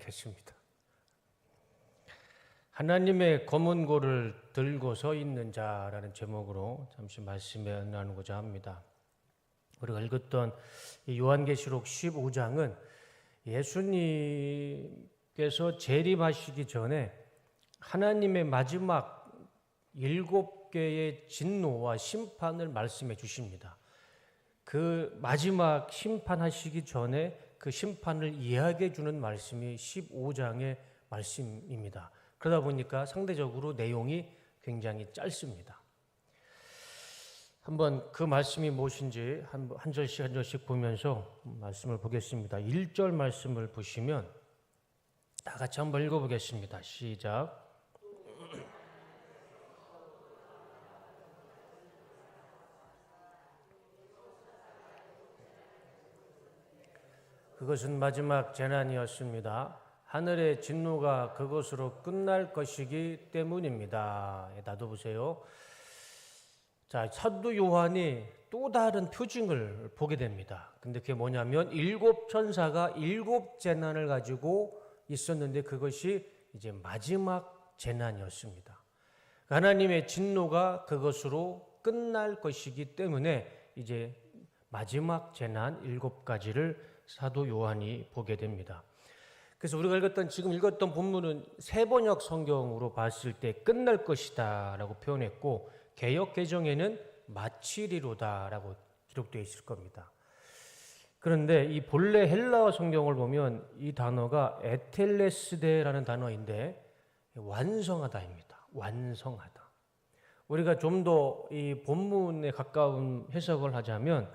시작했습니다. 하나님의 검은고를 들고 서 있는 자라는 제목으로 잠시 말씀을 나누고자 합니다. 우리가 읽었던 요한계시록 15장은 예수님께서 재림하시기 전에 하나님의 마지막 7개의 진노와 심판을 말씀해 주십니다. 그 마지막 심판하시기 전에 그 심판을 이야기해 주는 말씀이 15장의 말씀입니다. 그러다 보니까 상대적으로 내용이 굉장히 짧습니다. 한번 그 말씀이 무엇인지 한 절씩 보면서 말씀을 보겠습니다. 1절 말씀을 보시면 다 같이 한번 읽어보겠습니다. 시작. 그것은 마지막 재난이었습니다. 하늘의 진노가 그것으로 끝날 것이기 때문입니다. 나도 보세요. 자, 사도 요한이 또 다른 표징을 보게 됩니다. 근데 그게 뭐냐면 7 천사가 7 재난을 가지고 있었는데 그것이 이제 마지막 재난이었습니다. 하나님의 진노가 그것으로 끝날 것이기 때문에 이제 마지막 재난 7가지를 사도 요한이 보게 됩니다. 그래서 우리가 지금 읽었던 본문은 세번역 성경으로 봤을 때 끝날 것이다 라고 표현했고 개역 개정에는 마치리로다 라고 기록되어 있을 겁니다. 그런데 이 본래 헬라어 성경을 보면 이 단어가 에텔레스데라는 단어인데 완성하다입니다. 완성하다. 우리가 좀 더 이 본문에 가까운 해석을 하자면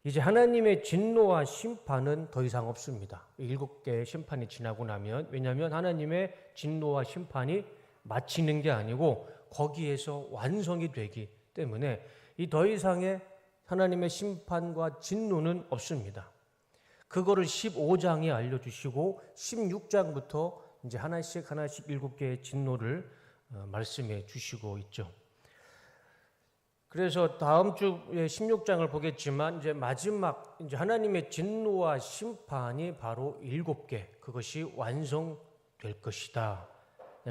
이제 하나님의 진노와 심판은 더 이상 없습니다. 7개의 심판이 지나고 나면, 왜냐하면 하나님의 진노와 심판이 마치는 게 아니고 거기에서 완성이 되기 때문에 이 더 이상의 하나님의 심판과 진노는 없습니다. 그거를 15장에 알려주시고 16장부터 이제 하나씩 7개의 진노를 말씀해 주시고 있죠. 그래서 다음 주에 16장을 보겠지만 이제 마지막 이제 하나님의 진노와 심판이 바로 7개 그것이 완성될 것이다.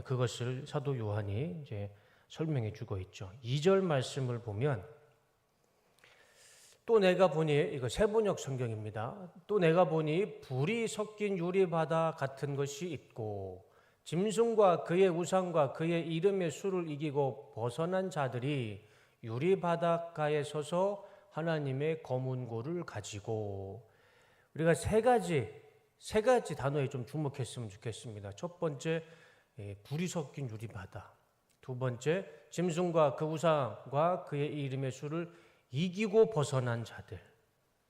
그것을 사도 요한이 이제 설명해 주고 있죠. 2절 말씀을 보면 또 내가 보니 이거 세번역 성경입니다. 또 내가 보니 불이 섞인 유리바다 같은 것이 있고 짐승과 그의 우상과 그의 이름의 수를 이기고 벗어난 자들이 유리바닷가에 서서 하나님의 검은고를 가지고 우리가 세 가지 단어에 좀 주목했으면 좋겠습니다. 첫 번째, 불이 섞인 유리바다. 두 번째, 짐승과 그 우상과 그의 이름의 수를 이기고 벗어난 자들,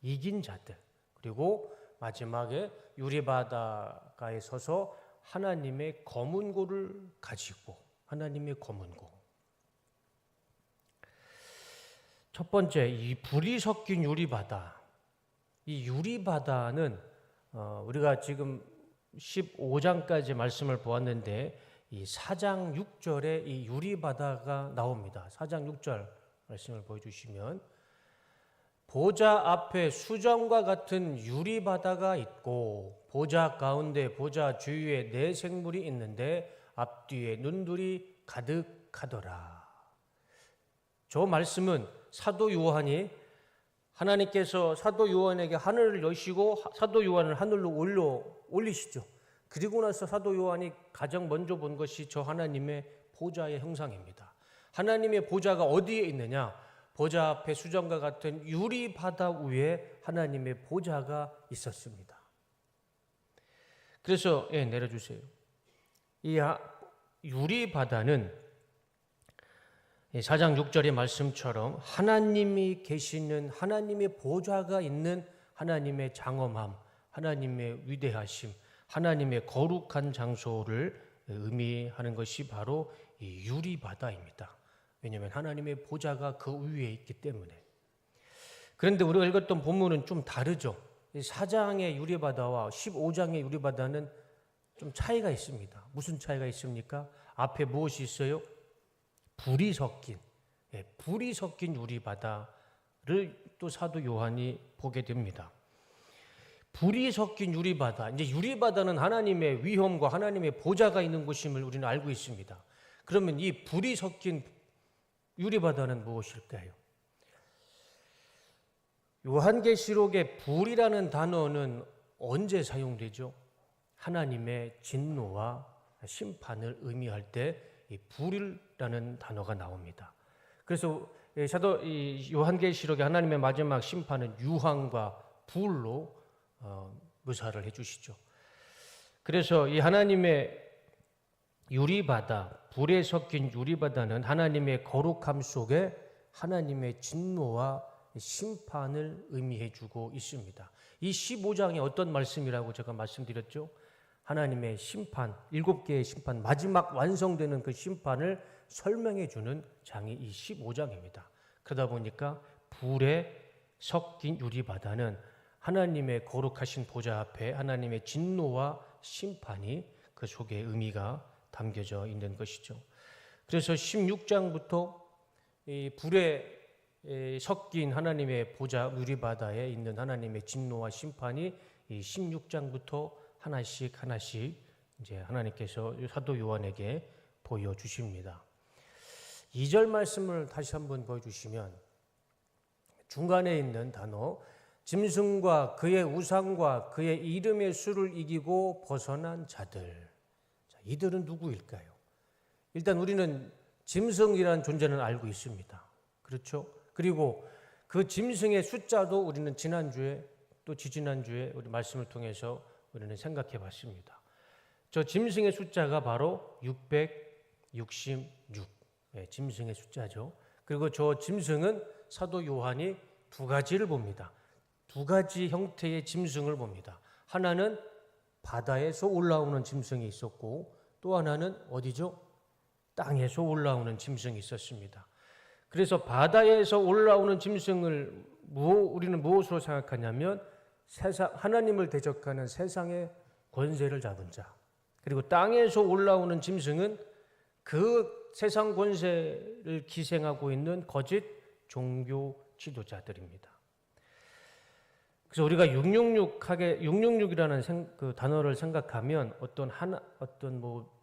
이긴 자들. 그리고 마지막에 유리바닷가에 서서 하나님의 검은고를 가지고 하나님의 검은고. 첫 번째, 이 불이 섞인 유리바다. 이 유리바다는 우리가 지금 15장까지 말씀을 보았는데 이 4장 6절에 이 유리바다가 나옵니다. 4장 6절 말씀을 보여주시면 보좌 앞에 수정과 같은 유리바다가 있고 보좌 가운데 보좌 주위에 4 생물이 있는데 앞뒤에 눈들이 가득하더라. 저 말씀은 사도 요한이 하나님께서 사도 요한에게 하늘을 여시고 사도 요한을 하늘로 올리시죠. 그리고 나서 사도 요한이 가장 먼저 본 것이 저 하나님의 보좌의 형상입니다. 하나님의 보좌가 어디에 있느냐? 보좌 앞에 수정과 같은 유리 바다 위에 하나님의 보좌가 있었습니다. 그래서 내려주세요. 이 유리 바다는 4장 6절의 말씀처럼 하나님이 계시는 하나님의 보좌가 있는 하나님의 장엄함, 하나님의 위대하심, 하나님의 거룩한 장소를 의미하는 것이 바로 이 유리바다입니다. 왜냐하면 하나님의 보좌가 그 위에 있기 때문에. 그런데 우리가 읽었던 본문은 좀 다르죠. 4장의 유리바다와 15장의 유리바다는 좀 차이가 있습니다. 무슨 차이가 있습니까? 앞에 무엇이 있어요? 불이 섞인 유리바다를 또 사도 요한이 보게 됩니다. 불이 섞인 유리바다. 이제 유리바다는 하나님의 위엄과 하나님의 보좌가 있는 곳임을 우리는 알고 있습니다. 그러면 이 불이 섞인 유리바다는 무엇일까요? 요한계시록의 불이라는 단어는 언제 사용되죠? 하나님의 진노와 심판을 의미할 때 이 불이라는 단어가 나옵니다. 그래서 사도 요한계시록의 하나님의 마지막 심판은 유황과 불로 묘사를 해주시죠. 그래서 이 하나님의 유리바다, 불에 섞인 유리바다는 하나님의 거룩함 속에 하나님의 진노와 심판을 의미해주고 있습니다. 이 15장에 어떤 말씀이라고 제가 말씀드렸죠? 하나님의 심판, 7개의 심판, 마지막 완성되는 그 심판을 설명해주는 장이 이 15장입니다. 그러다 보니까 불에 섞인 유리바다는 하나님의 거룩하신 보좌 앞에 하나님의 진노와 심판이 그 속에 의미가 담겨져 있는 것이죠. 그래서 16장부터 이 불에 섞인 하나님의 보좌 유리바다에 있는 하나님의 진노와 심판이 이 16장부터 하나씩 이제 하나님께서 사도 요한에게 보여주십니다. 2절 말씀을 다시 한번 보여주시면 중간에 있는 단어 짐승과 그의 우상과 그의 이름의 수를 이기고 벗어난 자들. 자, 이들은 누구일까요? 일단 우리는 짐승이라는 존재는 알고 있습니다. 그렇죠? 그리고 그 짐승의 숫자도 우리는 지난주에 또 지지난주에 우리 말씀을 통해서 우리는 생각해 봤습니다. 저 짐승의 숫자가 바로 666. 짐승의 숫자죠. 그리고 저 짐승은 사도 요한이 두 가지를 봅니다. 두 가지 형태의 짐승을 봅니다. 하나는 바다에서 올라오는 짐승이 있었고 또 하나는 어디죠? 땅에서 올라오는 짐승이 있었습니다. 그래서 바다에서 올라오는 짐승을 우리는 무엇으로 생각하냐면 하나님을 대적하는 세상의 권세를 잡은 자, 그리고 땅에서 올라오는 짐승은 그 세상 권세를 기생하고 있는 거짓 종교 지도자들입니다. 그래서 우리가 666이라는 그 단어를 생각하면 어떤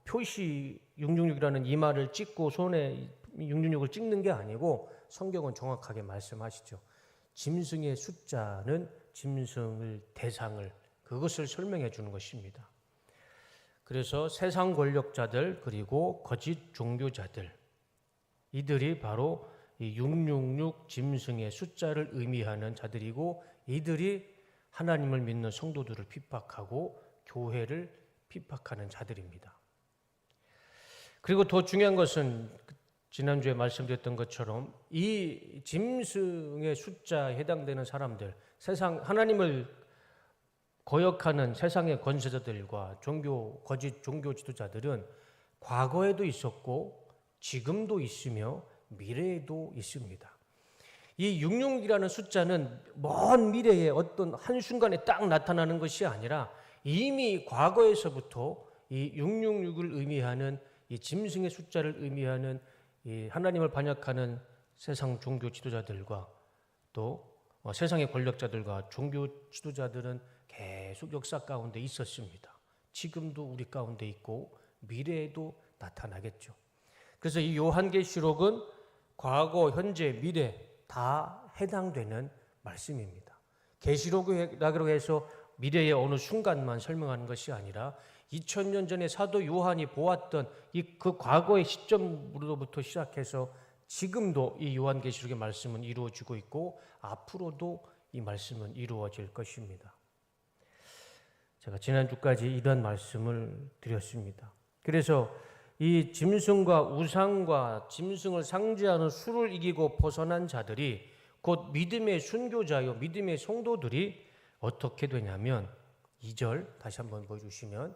표시 666이라는 이마를 찍고 손에 666을 찍는 게 아니고 성경은 정확하게 말씀하시죠. 짐승의 숫자는 짐승을 대상을 그것을 설명해 주는 것입니다. 그래서 세상 권력자들 그리고 거짓 종교자들 이들이 바로 이 666 짐승의 숫자를 의미하는 자들이고 이들이 하나님을 믿는 성도들을 핍박하고 교회를 핍박하는 자들입니다. 그리고 더 중요한 것은 지난주에 말씀드렸던 것처럼 이 짐승의 숫자에 해당되는 사람들, 하나님을 거역하는 세상의 권세자들과 거짓 종교 지도자들은 과거에도 있었고 지금도 있으며 미래에도 있습니다. 이 666이라는 숫자는 먼 미래에 어떤 한순간에 딱 나타나는 것이 아니라 이미 과거에서부터 이 666을 의미하는 이 짐승의 숫자를 의미하는 이 하나님을 반역하는 세상 종교 지도자들과 또 세상의 권력자들과 종교 지도자들은 계속 역사 가운데 있었습니다. 지금도 우리 가운데 있고 미래에도 나타나겠죠. 그래서 이 요한계시록은 과거, 현재, 미래 다 해당되는 말씀입니다. 계시록이라고 해서 미래의 어느 순간만 설명하는 것이 아니라 2000년 전에 사도 요한이 보았던 그 과거의 시점으로부터 시작해서 지금도 이 요한계시록의 말씀은 이루어지고 있고 앞으로도 이 말씀은 이루어질 것입니다. 제가 지난주까지 이런 말씀을 드렸습니다. 그래서 이 짐승과 우상과 짐승을 상징하는 수를 이기고 벗어난 자들이 곧 믿음의 순교자요 믿음의 성도들이 어떻게 되냐면 2절 다시 한번 보여주시면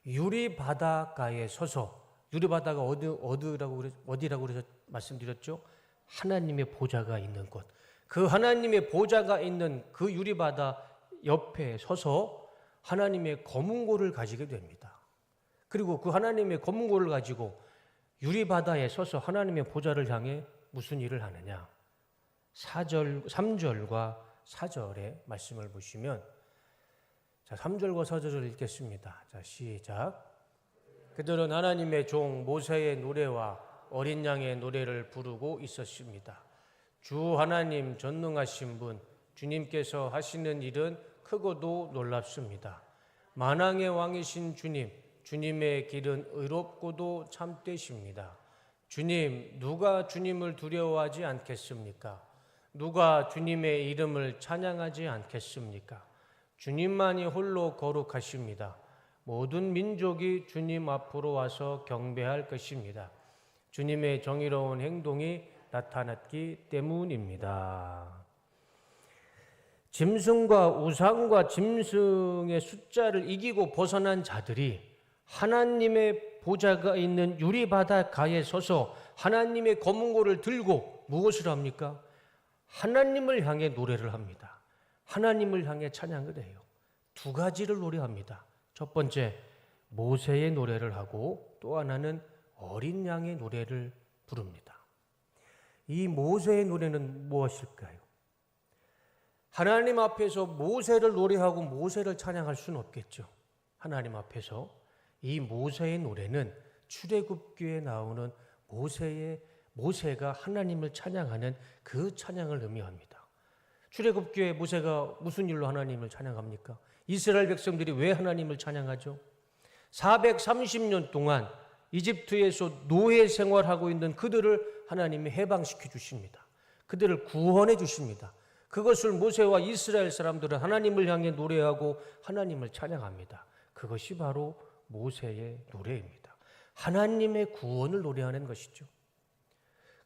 유리바다가에 서서 유리바다가 어디라고 그래서 말씀드렸죠? 하나님의 보좌가 있는 곳. 그 하나님의 보좌가 있는 그 유리바다 옆에 서서 하나님의 검은고를 가지게 됩니다. 그리고 그 하나님의 검은고를 가지고 유리바다에 서서 하나님의 보좌를 향해 무슨 일을 하느냐? 3절과 4절의 말씀을 보시면, 자, 3절과 4절을 읽겠습니다. 자, 시작. 그들은 하나님의 종 모세의 노래와 어린 양의 노래를 부르고 있었습니다. 주 하나님 전능하신 분, 주님께서 하시는 일은 크고도 놀랍습니다. 만왕의 왕이신 주님, 주님의 길은 의롭고도 참되십니다. 주님, 누가 주님을 두려워하지 않겠습니까? 누가 주님의 이름을 찬양하지 않겠습니까? 주님만이 홀로 거룩하십니다. 모든 민족이 주님 앞으로 와서 경배할 것입니다. 주님의 정의로운 행동이 나타났기 때문입니다. 짐승과 우상과 짐승의 숫자를 이기고 벗어난 자들이 하나님의 보좌가 있는 유리바다가에 서서 하나님의 검은고를 들고 무엇을 합니까? 하나님을 향해 노래를 합니다. 하나님을 향해 찬양을 해요. 두 가지를 노래합니다. 첫 번째, 모세의 노래를 하고 또 하나는 어린 양의 노래를 부릅니다. 이 모세의 노래는 무엇일까요? 하나님 앞에서 모세를 노래하고 모세를 찬양할 수는 없겠죠. 하나님 앞에서 이 모세의 노래는 출애굽기에 나오는 모세가 하나님을 찬양하는 그 찬양을 의미합니다. 출애굽기에 모세가 무슨 일로 하나님을 찬양합니까? 이스라엘 백성들이 왜 하나님을 찬양하죠? 430년 동안 이집트에서 노예 생활하고 있는 그들을 하나님이 해방시켜 주십니다. 그들을 구원해 주십니다. 그것을 모세와 이스라엘 사람들은 하나님을 향해 노래하고 하나님을 찬양합니다. 그것이 바로 모세의 노래입니다. 하나님의 구원을 노래하는 것이죠.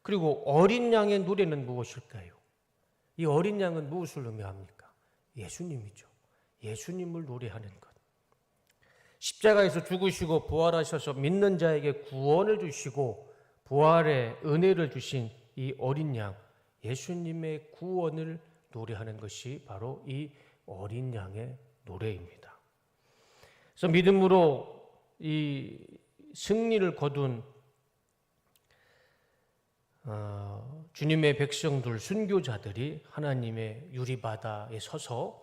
그리고 어린 양의 노래는 무엇일까요? 이 어린 양은 무엇을 의미합니까? 예수님이죠. 예수님을 노래하는 것. 십자가에서 죽으시고 부활하셔서 믿는 자에게 구원을 주시고 부활의 은혜를 주신 이 어린 양, 예수님의 구원을 노래하는 것이 바로 이 어린 양의 노래입니다. 그래서 믿음으로 이 승리를 거둔 주님의 백성들, 순교자들이 하나님의 유리바다에 서서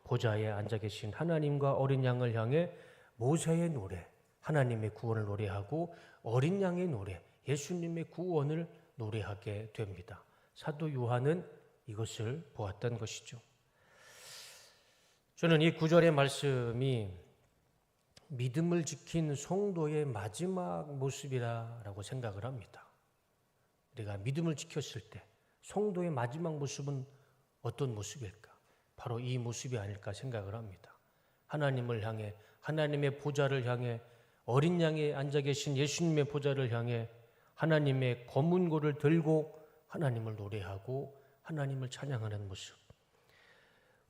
보좌에 앉아 계신 하나님과 어린 양을 향해 모세의 노래, 하나님의 구원을 노래하고 어린 양의 노래, 예수님의 구원을 노래하게 됩니다. 사도 요한은 이것을 보았던 것이죠. 저는 이 구절의 말씀이 믿음을 지킨 성도의 마지막 모습이라고 생각을 합니다. 우리가 믿음을 지켰을 때 성도의 마지막 모습은 어떤 모습일까? 바로 이 모습이 아닐까 생각을 합니다. 하나님을 향해, 하나님의 보좌를 향해, 어린 양에 앉아 계신 예수님의 보좌를 향해 하나님의 검은고를 들고 하나님을 노래하고 하나님을 찬양하는 모습,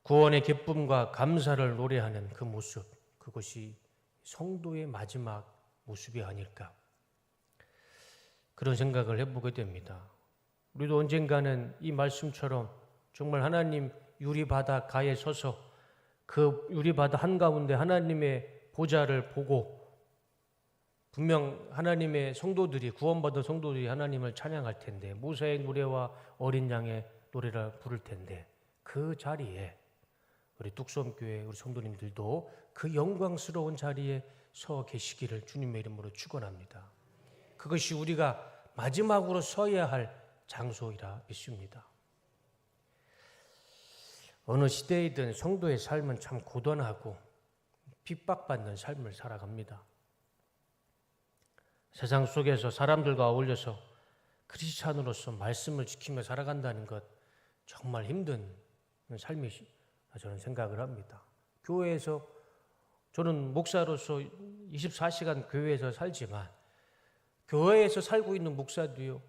구원의 기쁨과 감사를 노래하는 그 모습, 그것이 성도의 마지막 모습이 아닐까, 그런 생각을 해보게 됩니다. 우리도 언젠가는 이 말씀처럼 정말 하나님 유리바다 가에 서서 그 유리바다 한가운데 하나님의 보좌를 보고 분명 하나님의 성도들이, 구원받은 성도들이 하나님을 찬양할 텐데, 모세의 노래와 어린 양의 노래를 부를 텐데, 그 자리에 우리 뚝섬교회 우리 성도님들도 그 영광스러운 자리에 서 계시기를 주님의 이름으로 축원합니다. 그것이 우리가 마지막으로 서야 할 장소이라 믿습니다. 어느 시대이든 성도의 삶은 참 고단하고 핍박받는 삶을 살아갑니다. 세상 속에서 사람들과 어울려서 크리스찬으로서 말씀을 지키며 살아간다는 것, 정말 힘든 삶이 저는 생각을 합니다. 교회에서, 저는 목사로서 24시간 교회에서 살지만 교회에서 살고 있는 목사도요,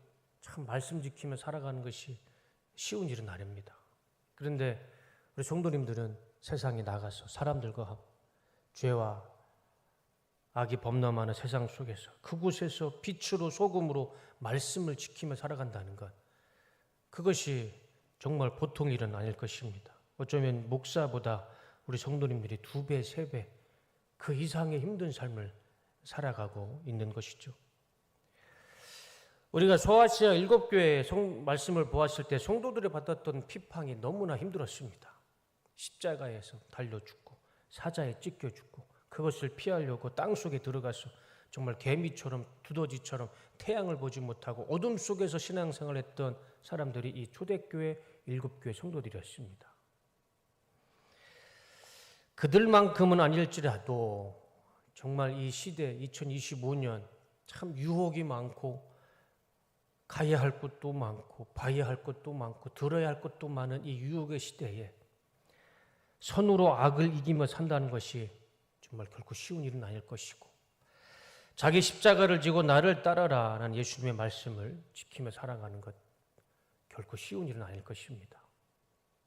참 말씀 지키며 살아가는 것이 쉬운 일은 아닙니다. 그런데 우리 성도님들은 세상에 나가서 사람들과 죄와 악이 범람하는 세상 속에서 그곳에서 빛으로 소금으로 말씀을 지키며 살아간다는 것, 그것이 정말 보통 일은 아닐 것입니다. 어쩌면 목사보다 우리 성도님들이 2배, 3배 그 이상의 힘든 삶을 살아가고 있는 것이죠. 우리가 소아시아 7교회 말씀을 보았을 때 성도들이 받았던 비판이 너무나 힘들었습니다. 십자가에서 달려 죽고 사자에 찢겨 죽고 그것을 피하려고 땅속에 들어가서 정말 개미처럼 두더지처럼 태양을 보지 못하고 어둠 속에서 신앙생활을 했던 사람들이 이 초대교회 7교회 성도들이었습니다. 그들만큼은 아닐지라도 정말 이 시대 2025년 참 유혹이 많고 가야 할 것도 많고 봐야 할 것도 많고 들어야 할 것도 많은 이 유혹의 시대에 선으로 악을 이기며 산다는 것이 정말 결코 쉬운 일은 아닐 것이고 자기 십자가를 지고 나를 따라라 라는 예수님의 말씀을 지키며 살아가는 것 결코 쉬운 일은 아닐 것입니다.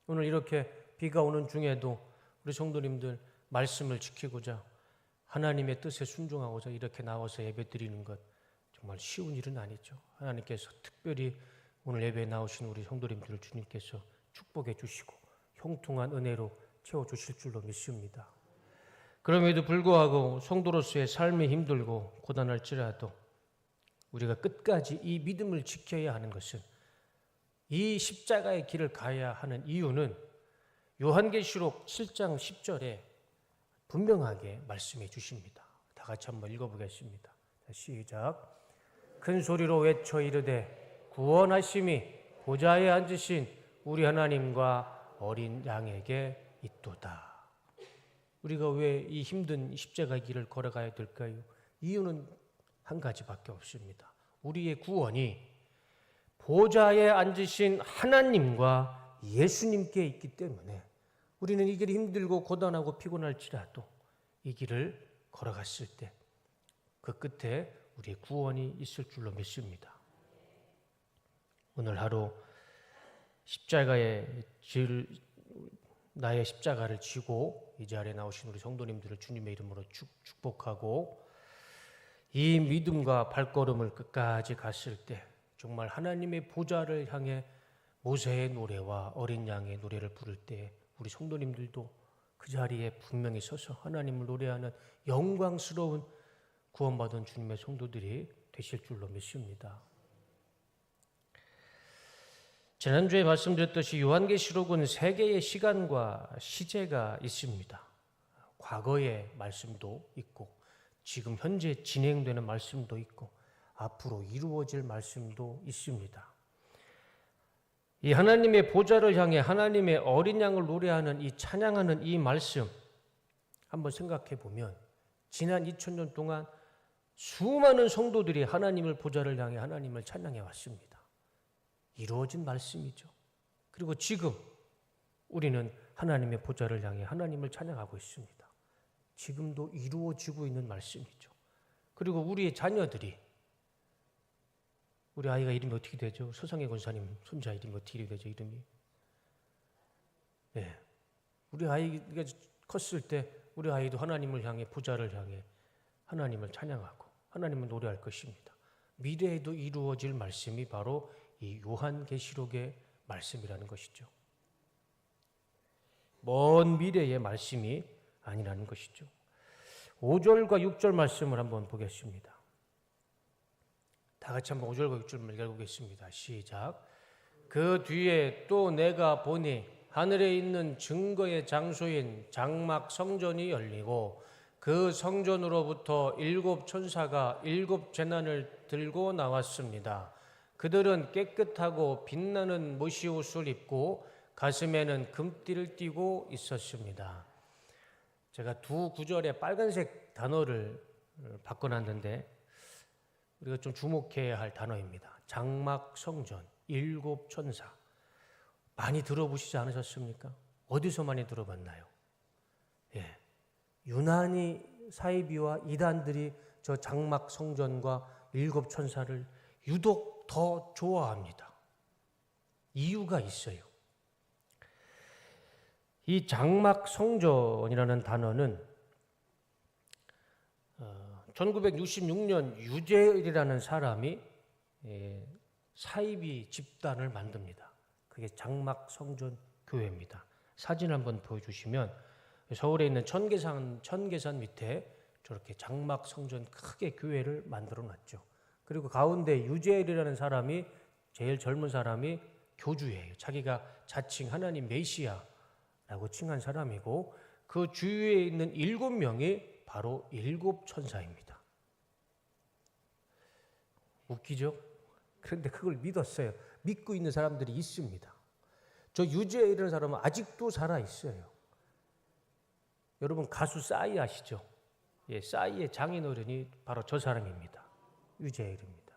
오늘 이렇게 비가 오는 중에도 우리 성도님들 말씀을 지키고자 하나님의 뜻에 순종하고자 이렇게 나와서 예배드리는 것 정말 쉬운 일은 아니죠. 하나님께서 특별히 오늘 예배에 나오신 우리 성도님들을 주님께서 축복해 주시고 형통한 은혜로 채워주실 줄로 믿습니다. 그럼에도 불구하고 성도로서의 삶이 힘들고 고단할지라도 우리가 끝까지 이 믿음을 지켜야 하는 것은 이 십자가의 길을 가야 하는 이유는 요한계시록 7장 10절에 분명하게 말씀해 주십니다. 다 같이 한번 읽어보겠습니다. 시작. 큰 소리로 외쳐 이르되 구원하심이 보좌에 앉으신 우리 하나님과 어린 양에게 있도다. 우리가 왜 이 힘든 십자가의 길을 걸어가야 될까요? 이유는 한 가지밖에 없습니다. 우리의 구원이 보좌에 앉으신 하나님과 예수님께 있기 때문에 우리는 이 길이 힘들고 고단하고 피곤할지라도 이 길을 걸어갔을 때 그 끝에 우리의 구원이 있을 줄로 믿습니다. 오늘 하루 나의 십자가를 지고 이 자리에 나오신 우리 성도님들을 주님의 이름으로 축복하고 이 믿음과 발걸음을 끝까지 갔을 때 정말 하나님의 보좌를 향해 모세의 노래와 어린 양의 노래를 부를 때 우리 성도님들도 그 자리에 분명히 서서 하나님을 노래하는 영광스러운 구원받은 주님의 성도들이 되실 줄로 믿습니다. 지난주에 말씀드렸듯이 요한계시록은 세 개의 시간과 시제가 있습니다. 과거의 말씀도 있고 지금 현재 진행되는 말씀도 있고 앞으로 이루어질 말씀도 있습니다. 이 하나님의 보좌를 향해 하나님의 어린 양을 노래하는 이 찬양하는 이 말씀 한번 생각해 보면 지난 2000년 동안 수많은 성도들이 하나님을 보좌를 향해 하나님을 찬양해 왔습니다. 이루어진 말씀이죠. 그리고 지금 우리는 하나님의 보좌를 향해 하나님을 찬양하고 있습니다. 지금도 이루어지고 있는 말씀이죠. 그리고 우리의 자녀들이 우리 아이가 이름이 어떻게 되죠? 서상의 권사님 손자 이름이 어떻게 되죠? 이름이 네. 우리 아이가 컸을 때 우리 아이도 하나님을 향해 보좌를 향해 하나님을 찬양하고 하나님을 노래할 것입니다. 미래에도 이루어질 말씀이 바로 이 요한계시록의 말씀이라는 것이죠. 먼 미래의 말씀이 아니라는 것이죠. 5절과 6절 말씀을 한번 보겠습니다. 다 같이 한번 5절과 6절을 읽어보겠습니다. 시작. 그 뒤에 또 내가 보니 하늘에 있는 증거의 장소인 장막 성전이 열리고 그 성전으로부터 7 천사가 7 제난을 들고 나왔습니다. 그들은 깨끗하고 빛나는 모시옷을 입고 가슴에는 금띠를 띠고 있었습니다. 제가 두 구절에 빨간색 단어를 바꿔놨는데 우리가 좀 주목해야 할 단어입니다. 장막 성전, 7 천사. 많이 들어보시지 않으셨습니까? 어디서 많이 들어봤나요? 예, 유난히 사이비와 이단들이 저 장막 성전과 7 천사를 유독 더 좋아합니다. 이유가 있어요. 이 장막 성전이라는 단어는 1966년 유재일이라는 사람이 사이비 집단을 만듭니다. 그게 장막 성전 교회입니다. 사진 한번 보여주시면 서울에 있는 천계산 밑에 저렇게 장막 성전 크게 교회를 만들어 놨죠. 그리고 가운데 유재일이라는 사람이 제일 젊은 사람이 교주예요. 자기가 자칭 하나님 메시아라고 칭한 사람이고 그 주위에 있는 7명이 바로 7천사입니다. 웃기죠? 그런데 그걸 믿었어요. 믿고 있는 사람들이 있습니다. 저 유재일이라는 사람은 아직도 살아있어요. 여러분 가수 싸이 아시죠? 예, 싸이의 장인어른이 바로 저 사람입니다. 유재일입니다.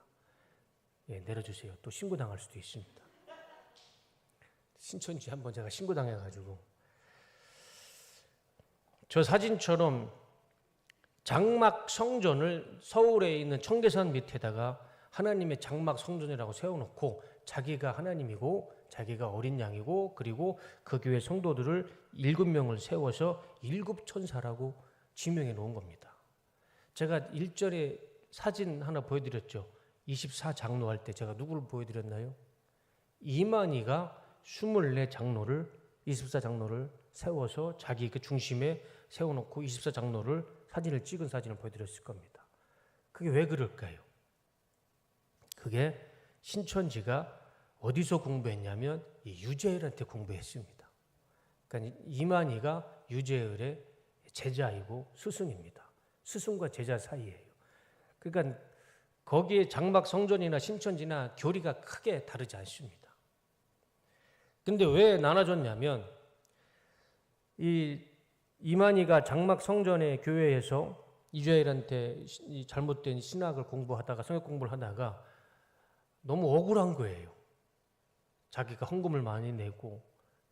예, 내려주세요. 또 신고당할 수도 있습니다. 신천지 한번 제가 신고당해가지고 저 사진처럼 장막 성전을 서울에 있는 청계산 밑에다가 하나님의 장막 성전이라고 세워놓고 자기가 하나님이고 자기가 어린 양이고 그리고 그 교회 성도들을 7명을 세워서 7천사라고 지명해 놓은 겁니다. 제가 1절에 사진 하나 보여드렸죠. 24장로 할 때 제가 누구를 보여드렸나요? 이만희가 24장로를 24장로를 세워서 자기 그 중심에 세워놓고 24장로를 사진을 찍은 사진을 보여드렸을 겁니다. 그게 왜 그럴까요? 그게 신천지가 어디서 공부했냐면 이 유재일한테 공부했습니다. 그러니까 이만희가 유재일의 제자이고 스승입니다. 스승과 제자 사이예요. 그러니까 거기에 장막 성전이나 신천지나 교리가 크게 다르지 않습니다. 근데 왜 나눠졌냐면 이 이만희가 장막 성전의 교회에서 유재일한테 잘못된 신학을 공부하다가 성역 공부를 하다가 너무 억울한 거예요. 자기가 헌금을 많이 내고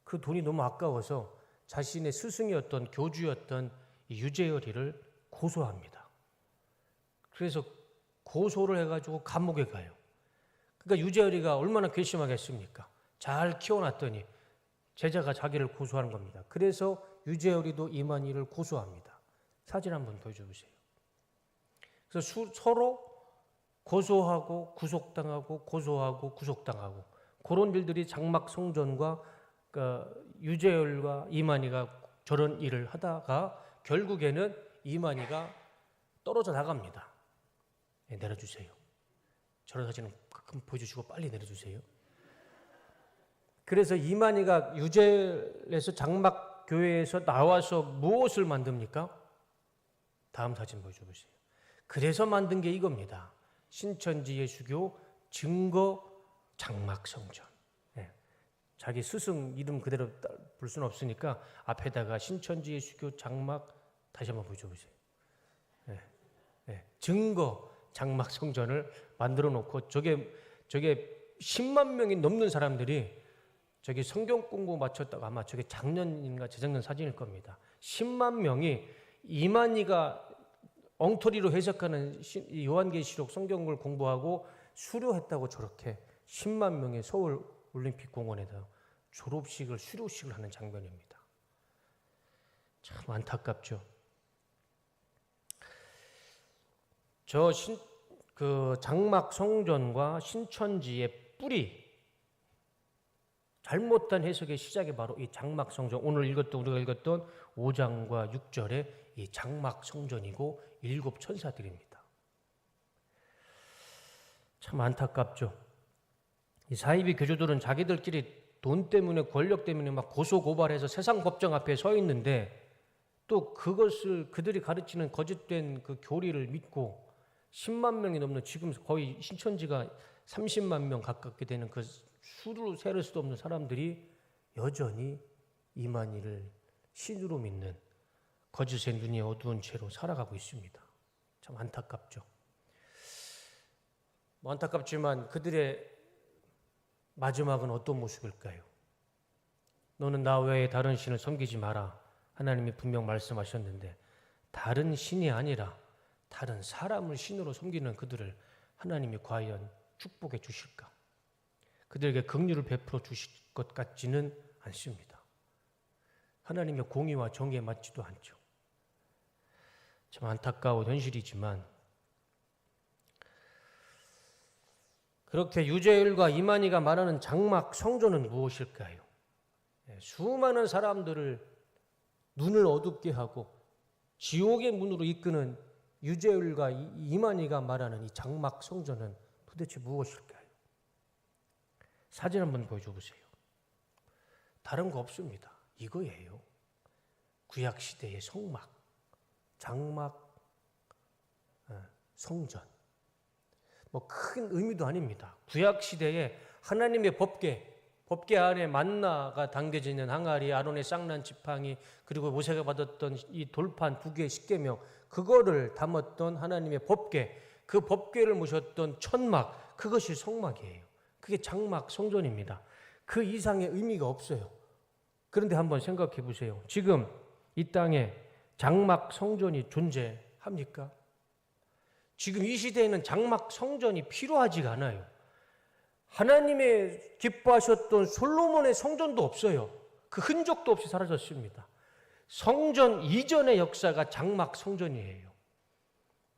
그 돈이 너무 아까워서 자신의 스승이었던 교주였던 유재열이를 고소합니다. 그래서 고소를 해가지고 감옥에 가요. 그러니까 유재열이가 얼마나 괘씸하겠습니까? 잘 키워놨더니 제자가 자기를 고소하는 겁니다. 그래서 유재열이도 이만희를 고소합니다. 사진 한번 보여줘 보세요. 그래서 서로 고소하고 구속당하고 고소하고 구속당하고 그런 일들이 장막 성전과 유재열과 이만희가 저런 일을 하다가 결국에는 이만희가 떨어져 나갑니다. 네, 내려주세요. 저런 사진은 가끔 보여주시고 빨리 내려주세요. 그래서 이만희가 유재열에서 장막 교회에서 나와서 무엇을 만듭니까? 다음 사진 보여줘 보세요. 그래서 만든 게 이겁니다. 신천지 예수교 증거 장막 성전. 네. 자기 스승 이름 그대로 부를 수는 없으니까 앞에다가 신천지 예수교 장막 다시 한번 보여줘 보세요. 네. 네. 증거 장막 성전을 만들어 놓고 저게 10만 명이 넘는 사람들이 저기 성경 공부 마쳤다가 아마 저게 작년인가 재작년 사진일 겁니다. 10만 명이 이만희가 엉터리로 해석하는 요한계시록 성경을 공부하고 수료했다고 저렇게 10만 명의 서울 올림픽 공원에다 졸업식을 수료식을 하는 장면입니다. 참 안타깝죠. 그 장막 성전과 신천지의 뿌리, 잘못된 해석의 시작이 바로 이 장막 성전, 오늘 우리가 읽었던 5장과 6절의 이 장막 성전이고 7천사들입니다. 참 안타깝죠. 이 사이비 교주들은 자기들끼리 돈 때문에 권력 때문에 막 고소고발해서 세상 법정 앞에 서 있는데 또 그것을 그들이 가르치는 거짓된 그 교리를 믿고 10만 명이 넘는 지금 거의 신천지가 30만 명 가깝게 되는 그 수로 세를 수도 없는 사람들이 여전히 이만희를 신으로 믿는 거짓의 눈이 어두운 채로 살아가고 있습니다. 참 안타깝죠. 안타깝지만 그들의 마지막은 어떤 모습일까요? 너는 나 외에 다른 신을 섬기지 마라. 하나님이 분명 말씀하셨는데 다른 신이 아니라 다른 사람을 신으로 섬기는 그들을 하나님이 과연 축복해 주실까? 그들에게 긍휼을 베풀어 주실 것 같지는 않습니다. 하나님의 공의와 정의에 맞지도 않죠. 참 안타까운 현실이지만 그렇게 유재열과 이만희가 말하는 장막 성전은 무엇일까요? 수많은 사람들을 눈을 어둡게 하고 지옥의 문으로 이끄는 유재열과 이만희가 말하는 이 장막 성전은 도대체 무엇일까요? 사진 한번 보여줘 보세요. 다른 거 없습니다. 이거예요. 구약 시대의 성막, 장막, 성전. 뭐 큰 의미도 아닙니다. 구약 시대에 하나님의 법궤 안에 만나가 담겨져 있는 항아리, 아론의 쌍난 지팡이, 그리고 모세가 받았던 이 돌판 두 개의 십계명, 그거를 담았던 하나님의 법궤, 그 법궤를 모셨던 천막, 그것이 성막이에요. 그게 장막 성전입니다. 그 이상의 의미가 없어요. 그런데 한번 생각해 보세요. 지금 이 땅에 장막 성전이 존재합니까? 지금 이 시대에는 장막 성전이 필요하지가 않아요. 하나님의 기뻐하셨던 솔로몬의 성전도 없어요. 그 흔적도 없이 사라졌습니다. 성전 이전의 역사가 장막 성전이에요.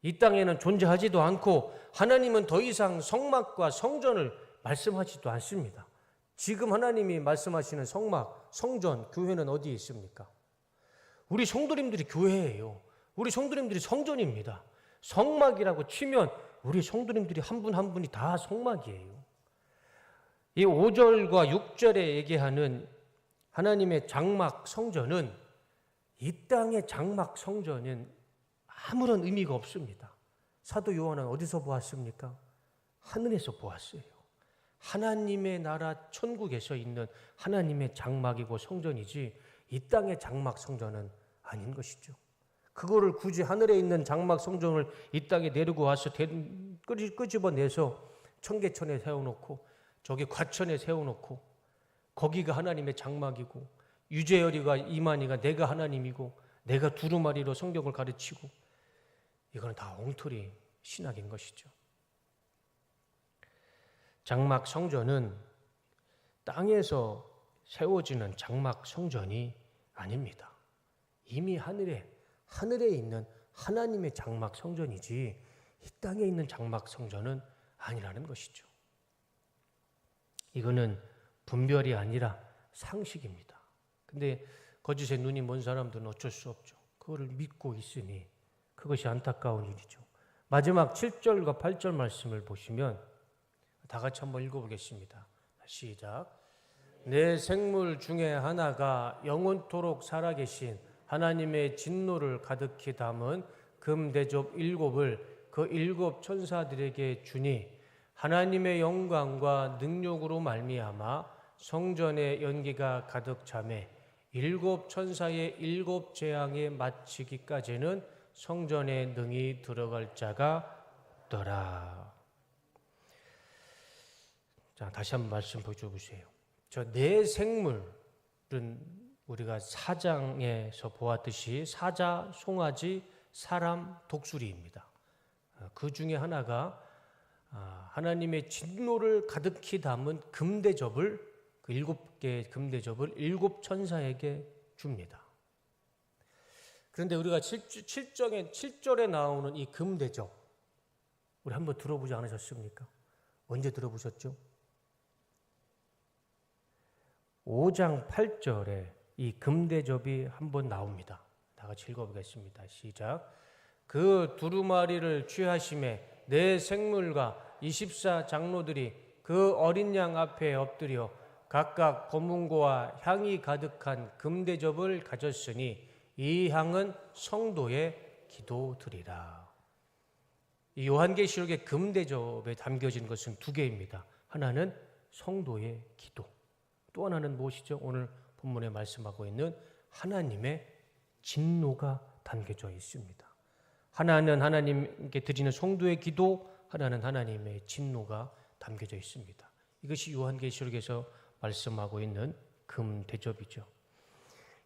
이 땅에는 존재하지도 않고 하나님은 더 이상 성막과 성전을 말씀하지도 않습니다. 지금 하나님이 말씀하시는 성막, 성전, 교회는 어디에 있습니까? 우리 성도님들이 교회예요. 우리 성도님들이 성전입니다. 성막이라고 치면 우리 성도님들이 한 분 한 분이 다 성막이에요. 이 5절과 6절에 얘기하는 하나님의 장막 성전은 이 땅의 장막 성전은 아무런 의미가 없습니다. 사도 요한은 어디서 보았습니까? 하늘에서 보았어요. 하나님의 나라 천국에서 있는 하나님의 장막이고 성전이지 이 땅의 장막 성전은 아닌 것이죠. 그거를 굳이 하늘에 있는 장막 성전을 이 땅에 내리고 와서 끄집어내서 청계천에 세워놓고 저기 과천에 세워놓고 거기가 하나님의 장막이고 유재열이가 이만희가 내가 하나님이고 내가 두루마리로 성경을 가르치고 이거는 다 엉터리 신학인 것이죠. 장막 성전은 땅에서 세워지는 장막 성전이 아닙니다. 이미 하늘에 있는 하나님의 장막 성전이지 이 땅에 있는 장막 성전은 아니라는 것이죠. 이거는 분별이 아니라 상식입니다. 근데 거짓에 눈이 먼 사람들은 어쩔 수 없죠. 그거를 믿고 있으니 그것이 안타까운 일이죠. 마지막 7절과 8절 말씀을 보시면 다 같이 한번 읽어보겠습니다. 시작. 내 생물 중에 하나가 영원토록 살아계신 하나님의 진노를 가득히 담은 금대접 7을 그 7 천사들에게 주니 하나님의 영광과 능력으로 말미암아 성전의 연기가 가득 차매 7 천사의 7 재앙에 마치기까지는 성전에 능히 들어갈 자가 없더라. 자, 다시 한번 말씀 보여주세요. 저 네 생물은 우리가 사장에서 보았듯이 사자, 송아지, 사람, 독수리입니다. 그 중에 하나가 하나님의 진노를 가득히 담은 금대접을 그 7개의 금대접을 7 천사에게 줍니다. 그런데 우리가 7절에 나오는 이 금대접 우리 한번 들어보지 않으셨습니까? 언제 들어보셨죠? 5장 8절에 이 금대접이 한번 나옵니다. 다 같이 읽어보겠습니다. 시작. 그 두루마리를 취하심에 내 생물과 24 장로들이 그 어린 양 앞에 엎드려 각각 검은고와 향이 가득한 금대접을 가졌으니 이 향은 성도의 기도드리라. 이 요한계시록의 금대접에 담겨진 것은 2개입니다. 하나는 성도의 기도, 또 하나는 무엇이죠? 오늘 본문에 말씀하고 있는 하나님의 진노가 담겨져 있습니다. 하나는 하나님께 드리는 성도의 기도, 하나는 하나님의 진노가 담겨져 있습니다. 이것이 요한계시록에서 말씀하고 있는 금대접이죠.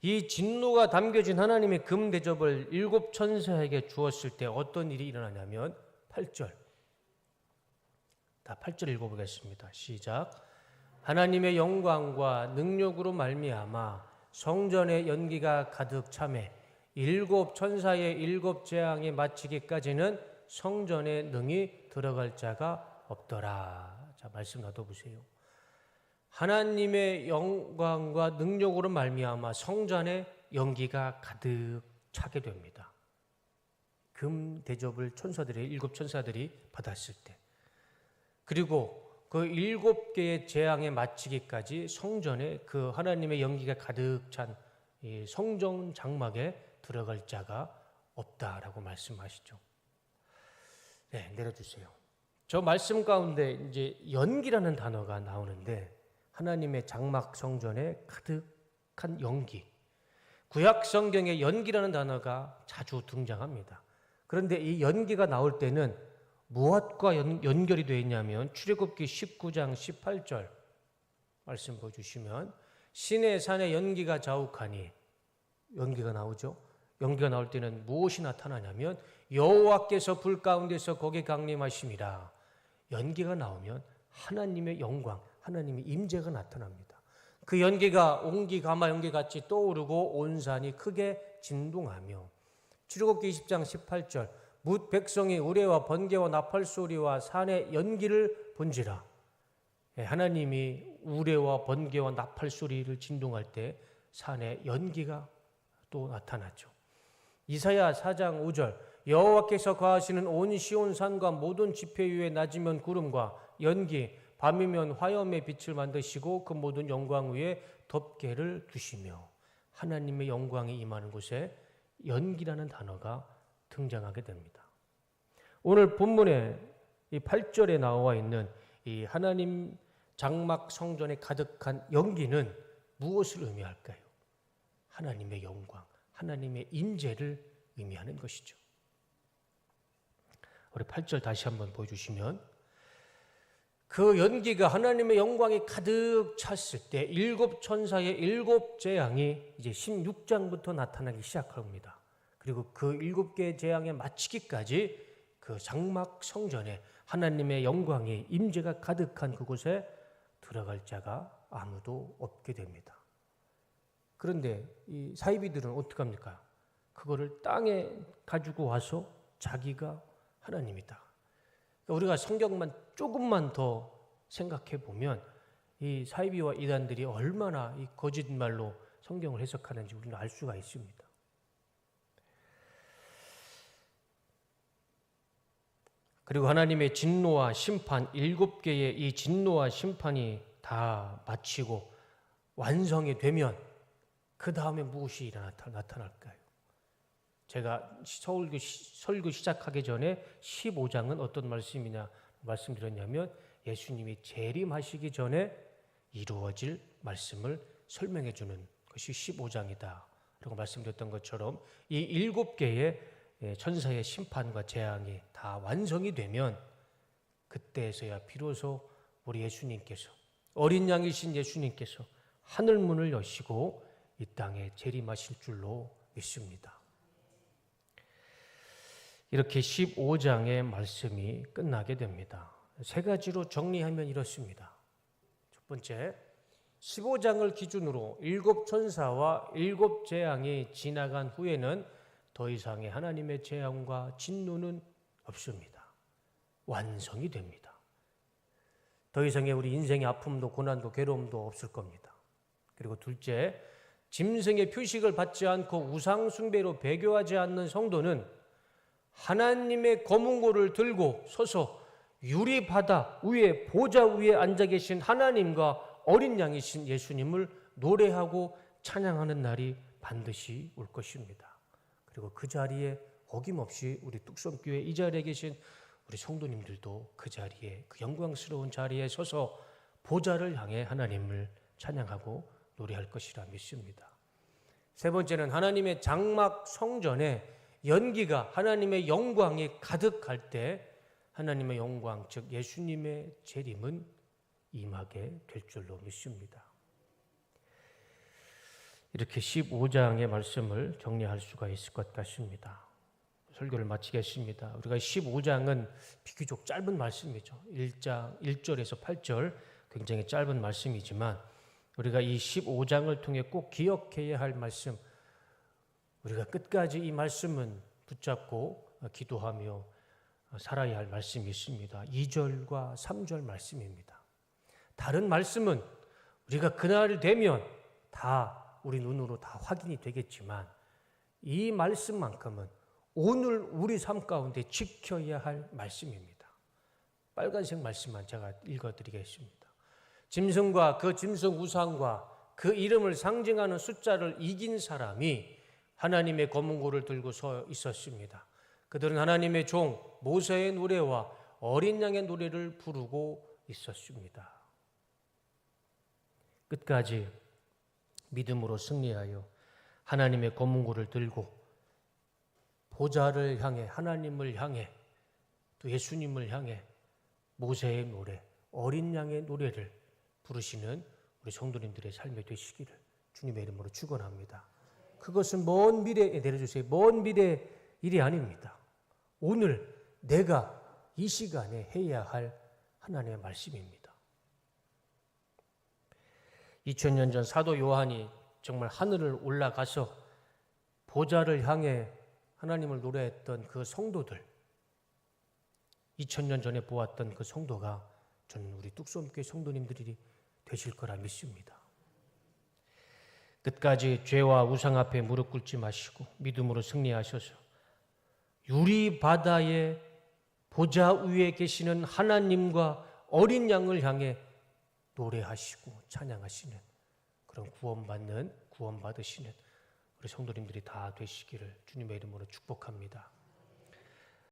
이 진노가 담겨진 하나님의 금대접을 7 천사에게 주었을 때 어떤 일이 일어나냐면 8절. 다 8절 읽어보겠습니다. 시작. 하나님의 영광과 능력으로 말미암아 성전의 연기가 가득 차매 7 천사의 7 재앙에 마치기까지는 성전에 능히 들어갈 자가 없더라. 자, 말씀 놔둬보세요. 하나님의 영광과 능력으로 말미암아 성전에 연기가 가득 차게 됩니다. 금 대접을 천사들이, 7 천사들이 받았을 때, 그리고 그 7개의 재앙에 마치기까지 성전에 그 하나님의 연기가 가득 찬 이 성전 장막에 들어갈 자가 없다라고 말씀하시죠. 네, 내려주세요. 저 말씀 가운데 이제 연기라는 단어가 나오는데, 하나님의 장막 성전에 가득한 연기. 구약 성경에 연기라는 단어가 자주 등장합니다. 그런데 이 연기가 나올 때는 무엇과 연결이 되어 있냐면, 출애굽기 19장 18절 말씀 보여주시면, 시내 산에 연기가 자욱하니, 연기가 나오죠. 연기가 나올 때는 무엇이 나타나냐면 여호와께서 불 가운데서 거기 강림하심이라. 연기가 나오면 하나님의 영광, 하나님의 임재가 나타납니다. 그 연기가 옹기 가마 연기같이 떠오르고 온 산이 크게 진동하며, 출애굽기 20장 18절 뭇 백성이 우레와 번개와 나팔 소리와 산의 연기를 본지라. 하나님이 우레와 번개와 나팔 소리를 진동할 때 산에 연기가 또 나타나죠. 이사야 4장 5절 여호와께서 거하시는 온 시온 산과 모든 지폐 위에 낮이면 구름과 연기, 밤이면 화염의 빛을 만드시고 그 모든 영광 위에 덮개를 두시며, 하나님의 영광이 임하는 곳에 연기라는 단어가 등장하게 됩니다. 오늘 본문에 이 8절에 나와 있는 이 하나님 장막 성전에 가득한 연기는 무엇을 의미할까요? 하나님의 영광, 하나님의 임재를 의미하는 것이죠. 우리 8절 다시 한번 보여주시면, 그 연기가 하나님의 영광이 가득 찼을 때 7 천사의 7 재앙이 이제 16장부터 나타나기 시작합니다. 그리고 그 7개의 재앙에 마치기까지 그 장막 성전에 하나님의 영광이 임재가 가득한 그곳에 들어갈 자가 아무도 없게 됩니다. 그런데 이 사이비들은 어떻게 합니까? 그거를 땅에 가지고 와서 자기가 하나님이다. 우리가 성경만 조금만 더 생각해 보면 이 사이비와 이단들이 얼마나 이 거짓말로 성경을 해석하는지 우리는 알 수가 있습니다. 그리고 하나님의 진노와 심판, 7개의 이 진노와 심판이 다 마치고 완성이 되면 그 다음에 무엇이 나타날까요? 제가 설교 시작하기 전에 15장은 어떤 말씀이냐 말씀드렸냐면, 예수님이 재림하시기 전에 이루어질 말씀을 설명해 주는 것이 15장이다 라고 말씀드렸던 것처럼, 이 7개의 천사의 심판과 재앙이 다 완성이 되면 그때에서야 비로소 우리 예수님께서, 어린 양이신 예수님께서 하늘문을 여시고 이 땅에 재림하실 줄로 믿습니다. 이렇게 15장의 말씀이 끝나게 됩니다. 3가지로 정리하면 이렇습니다. 첫 번째, 15장을 기준으로 7 천사와 7 재앙이 지나간 후에는 더 이상의 하나님의 재앙과 진노는 없습니다. 완성이 됩니다. 더 이상의 우리 인생의 아픔도 고난도 괴로움도 없을 겁니다. 그리고 둘째, 짐승의 표식을 받지 않고 우상 숭배로 배교하지 않는 성도는 하나님의 검은고를 들고 서서 유리바다 위에 보좌 위에 앉아 계신 하나님과 어린 양이신 예수님을 노래하고 찬양하는 날이 반드시 올 것입니다. 그리고 그 자리에 어김없이 우리 뚝섬교회 이 자리에 계신 우리 성도님들도 그 자리에, 그 영광스러운 자리에 서서 보좌를 향해 하나님을 찬양하고 노래할 것이라 믿습니다. 세 번째는 하나님의 장막 성전에 연기가, 하나님의 영광이 가득할 때 하나님의 영광, 즉 예수님의 재림은 임하게 될 줄로 믿습니다. 이렇게 15장의 말씀을 정리할 수가 있을 것 같습니다. 설교를 마치겠습니다. 우리가 15장은 비교적 짧은 말씀이죠. 1절에서 8절 굉장히 짧은 말씀이지만, 우리가 이 15장을 통해 꼭 기억해야 할 말씀, 우리가 끝까지 이 말씀은 붙잡고 기도하며 살아야 할 말씀이 있습니다. 2절과 3절 말씀입니다. 다른 말씀은 우리가 그날이 되면 다 우리 눈으로 다 확인이 되겠지만, 이 말씀만큼은 오늘 우리 삶 가운데 지켜야 할 말씀입니다. 빨간색 말씀만 제가 읽어드리겠습니다. 짐승과 그 짐승 우상과 그 이름을 상징하는 숫자를 이긴 사람이 하나님의 검은고를 들고 서 있었습니다. 그들은 하나님의 종 모세의 노래와 어린 양의 노래를 부르고 있었습니다. 끝까지 믿음으로 승리하여 하나님의 검은고를 들고 보좌를 향해, 하나님을 향해, 또 예수님을 향해 모세의 노래, 어린 양의 노래를 부르시는 우리 성도님들의 삶이 되시기를 주님의 이름으로 축원합니다. 그것은 먼 미래에 내려주세요. 먼 미래 일이 아닙니다. 오늘 내가 이 시간에 해야 할 하나님의 말씀입니다. 2000년 전 사도 요한이 정말 하늘을 올라가서 보좌를 향해 하나님을 노래했던 그 성도들, 2000년 전에 보았던 그 성도가 저는 우리 뚝섬교회 성도님들이 되실 거라 믿습니다. 끝까지 죄와 우상 앞에 무릎 꿇지 마시고 믿음으로 승리하셔서 유리 바다의 보좌 위에 계시는 하나님과 어린 양을 향해 노래하시고 찬양하시는 그런 구원받으시는 우리 성도님들이 다 되시기를 주님의 이름으로 축복합니다.